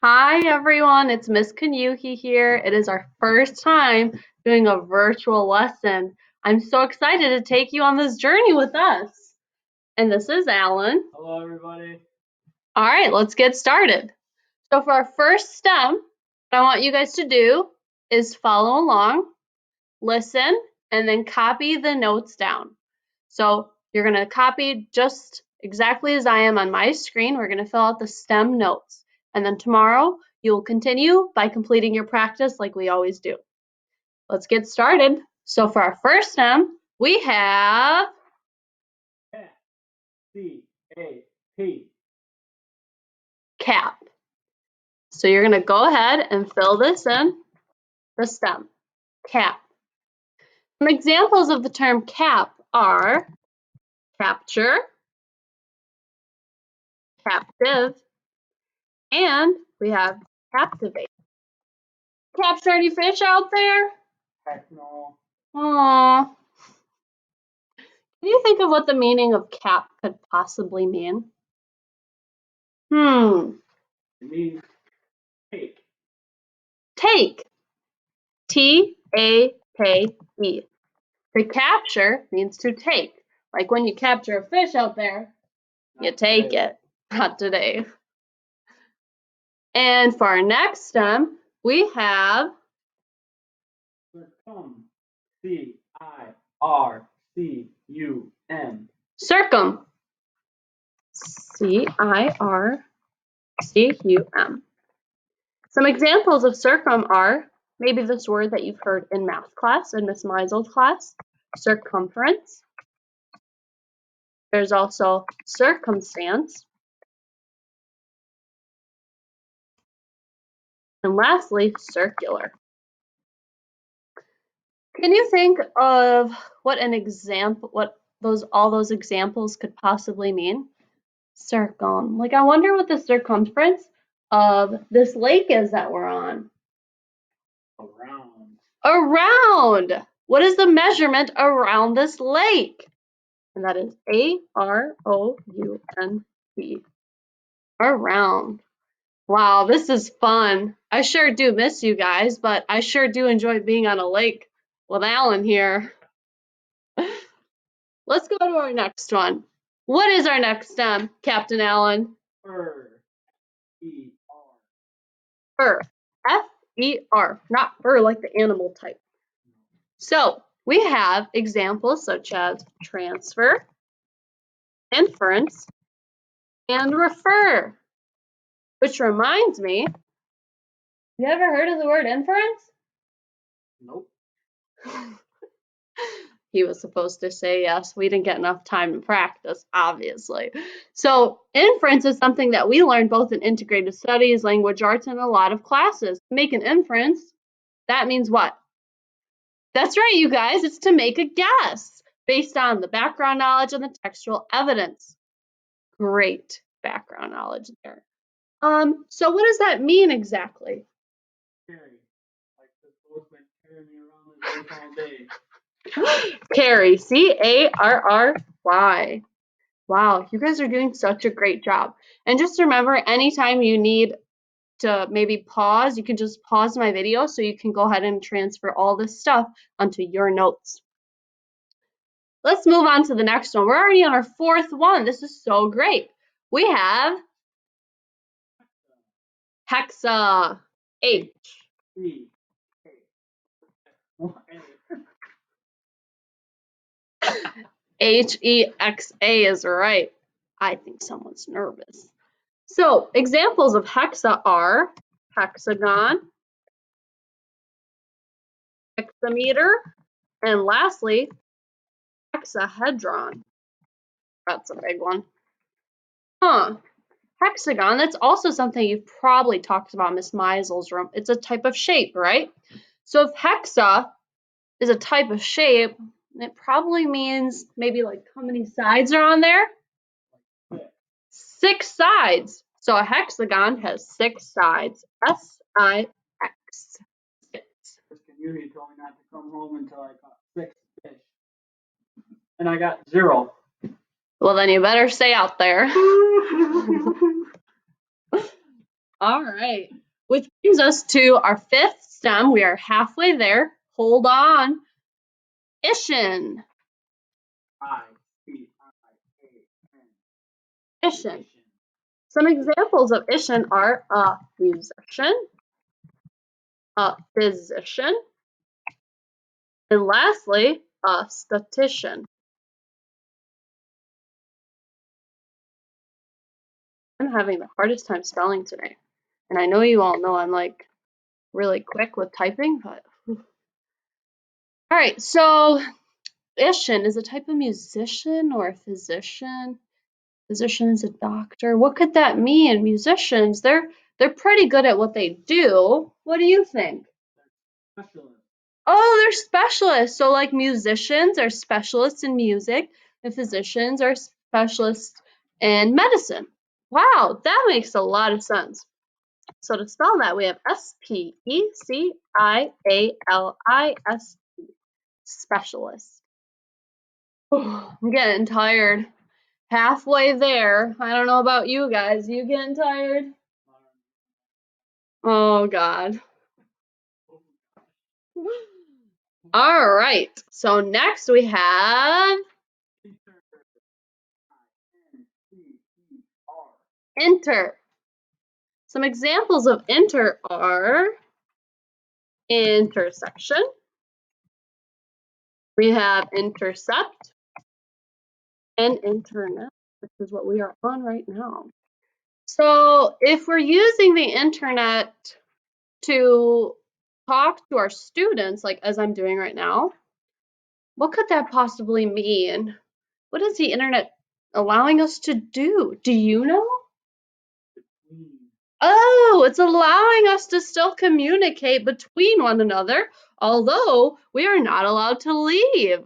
Hi everyone, it's Miss Konjuhi here. It is our first time doing a virtual lesson. I'm so excited to take you on this journey with us. And this is Alan. Hello everybody. All right, let's get started. So for our first step, what I want you guys to do is follow along, listen, and then copy the notes down. So you're going to copy just exactly as I am on my screen. We're going to fill out the STEM notes. And then tomorrow, you will continue by completing your practice like we always do. Let's get started. So for our first STEM, we have C-A-P. cap. So you're going to go ahead and fill this in, the STEM, cap. Some examples of the term cap are capture, captive, and we have captivate. Capture any fish out there? Heck no. Aww. Can you think of what the meaning of cap could possibly mean? It means take. Take. T-A-K-E. To capture means to take. Like when you capture a fish out there, you take it. Not today. And for our next STEM, we have Circum. C-I-R-C-U-M. circum. C-I-R-C-U-M. Some examples of circum are maybe this word that you've heard in math class, in Miss Meisel's class, circumference. There's also circumstance. And lastly, circular. Can you think of what an example, what all those examples could possibly mean? Circum. Like I wonder what the circumference of this lake is that we're on. Around. Around. What is the measurement around this lake? And that is A-R-O-U-N-D. Around. Wow, this is fun. I sure do miss you guys, but I sure do enjoy being on a lake with Alan here. Let's go to our next one. What is our next STEM, Captain Allen? F-E-R. Fur. F-E-R. Not fur like the animal type. So we have examples such as transfer, inference, and refer. Which reminds me, you ever heard of the word inference? Nope. He was supposed to say yes. We didn't get enough time to practice, obviously. So inference is something that we learn both in integrated studies, language arts, and a lot of classes. Make an inference, that means what? That's right, you guys. It's to make a guess based on the background knowledge and the textual evidence. Great background knowledge there. So what does that mean exactly? Carry. Like the postman carrying me around the lake all day. Carry. C-A-R-R-Y. Wow, you guys are doing such a great job. And just remember, anytime you need to maybe pause, you can just pause my video so you can go ahead and transfer all this stuff onto your notes. Let's move on to the next one. We're already on our fourth one. This is so great. We have hexa. H. E. H-E-X-A is right. I think someone's nervous. So examples of hexa are hexagon, hexameter, and lastly, hexahedron. That's a big one. Hexagon, that's also something you've probably talked about in Miss Meisel's room. It's a type of shape, right? So if hexa is a type of shape, it probably means maybe like how many sides are on there? 6 sides. So a hexagon has 6 sides. S-I-X. 6. Konjuhi told me not to come home until I caught 6 fish. And I got 0. Well, then you better stay out there. All right. Which brings us to our fifth stem. We are halfway there. Hold on. Ishin. I-C-I-A-N. Ishin. Some examples of Ishin are a musician, a physician, and lastly, a statistician. I'm having the hardest time spelling today. And I know you all know I'm like really quick with typing, but all right, so Ishin is a type of musician or a physician. Physician is a doctor. What could that mean? Musicians, they're pretty good at what they do. What do you think? Specialist. Oh, they're specialists. So like musicians are specialists in music, and physicians are specialists in medicine. Wow, that makes a lot of sense. So to spell that, we have S-P-E-C-I-A-L-I-S-T, specialist. Oh, I'm getting tired. Halfway there. I don't know about you guys. You getting tired? Oh, God. All right. So next we have enter. Some examples of enter are intersection. We have intercept and internet, which is what we are on right now. So if we're using the internet to talk to our students, like as I'm doing right now, what could that possibly mean? What is the internet allowing us to do? Do you know? Oh, it's allowing us to still communicate between one another, although we are not allowed to leave.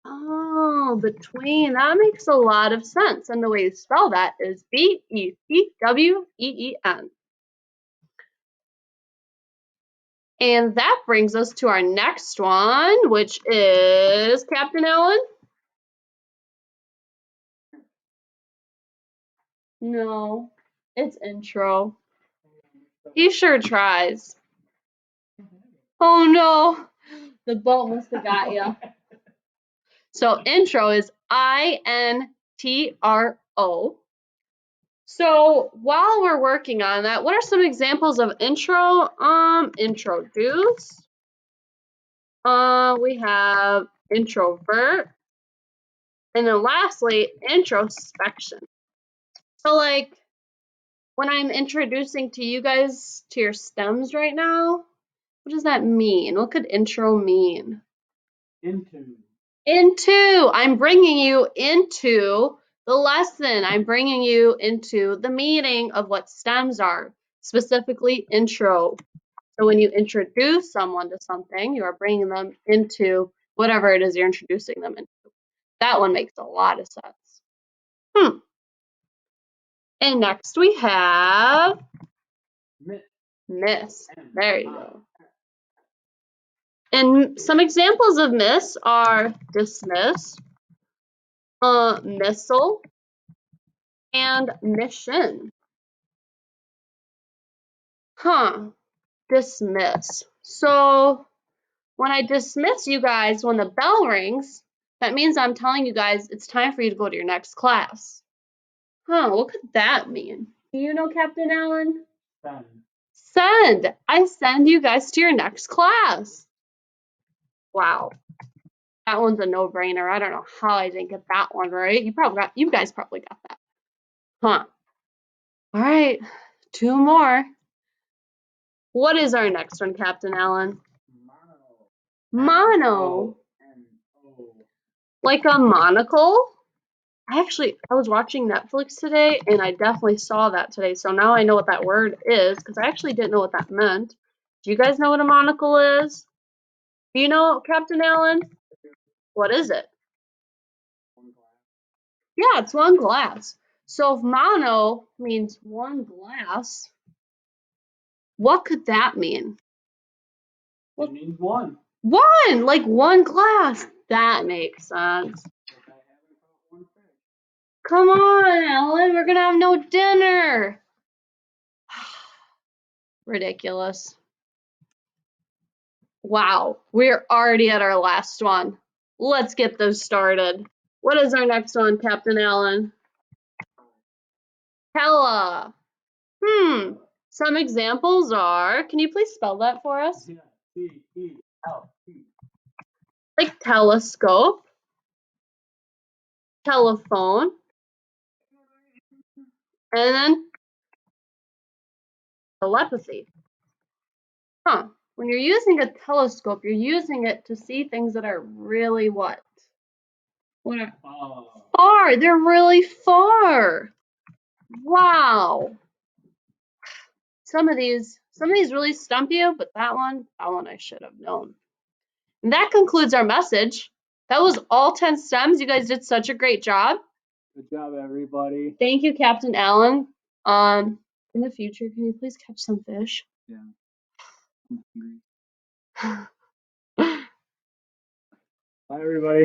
Oh, between. That makes a lot of sense. And the way you spell that is B-E-T-W-E-E-N. And that brings us to our next one, which is Captain Allen. No, it's intro. He sure tries. Oh no, the boat must have got you. So intro is I-N-T-R-O. So while we're working on that, what are some examples of intro? Introduce. We have introvert. And then lastly, introspection. So like when I'm introducing to you guys to your stems right now, what does that mean? What could intro mean? Into. Into. I'm bringing you into the lesson. I'm bringing you into the meaning of what stems are, specifically intro. So when you introduce someone to something, you are bringing them into whatever it is you're introducing them into. That one makes a lot of sense. And next we have miss. There you go. And some examples of miss are dismiss, missile, and mission. Dismiss. So when I dismiss you guys, when the bell rings, that means I'm telling you guys it's time for you to go to your next class. What could that mean? Do you know, Captain Allen? Send. Send. I send you guys to your next class. Wow. That one's a no-brainer. I don't know how I didn't get that one right. You guys probably got that. All right. 2 more. What is our next one, Captain Allen? Mono. M-O-N-O. Like a monocle? I was watching Netflix today and I definitely saw that today. So now I know what that word is because I actually didn't know what that meant. Do you guys know what a monocle is? Do you know, Captain Allen? What is it? Yeah, it's one glass. So if mono means one glass, what could that mean? It means one. One, like one glass. That makes sense. Come on, Ellen, we're gonna have no dinner. Ridiculous. Wow, we're already at our last one. Let's get this started. What is our next one, Captain Allen? Hella. Some examples are, can you please spell that for us? Yeah, T-E-L-E. Like telescope, telephone, and then telepathy. Huh. When you're using a telescope, you're using it to see things that are really what? What are far. They're really far. Wow. Some of these really stump you, but that one I should have known. And that concludes our message. That was all 10 stems. You guys did such a great job. Good job, everybody. Thank you, Captain Allen. In the future, can you please catch some fish? Yeah. I'm hungry. Bye, everybody.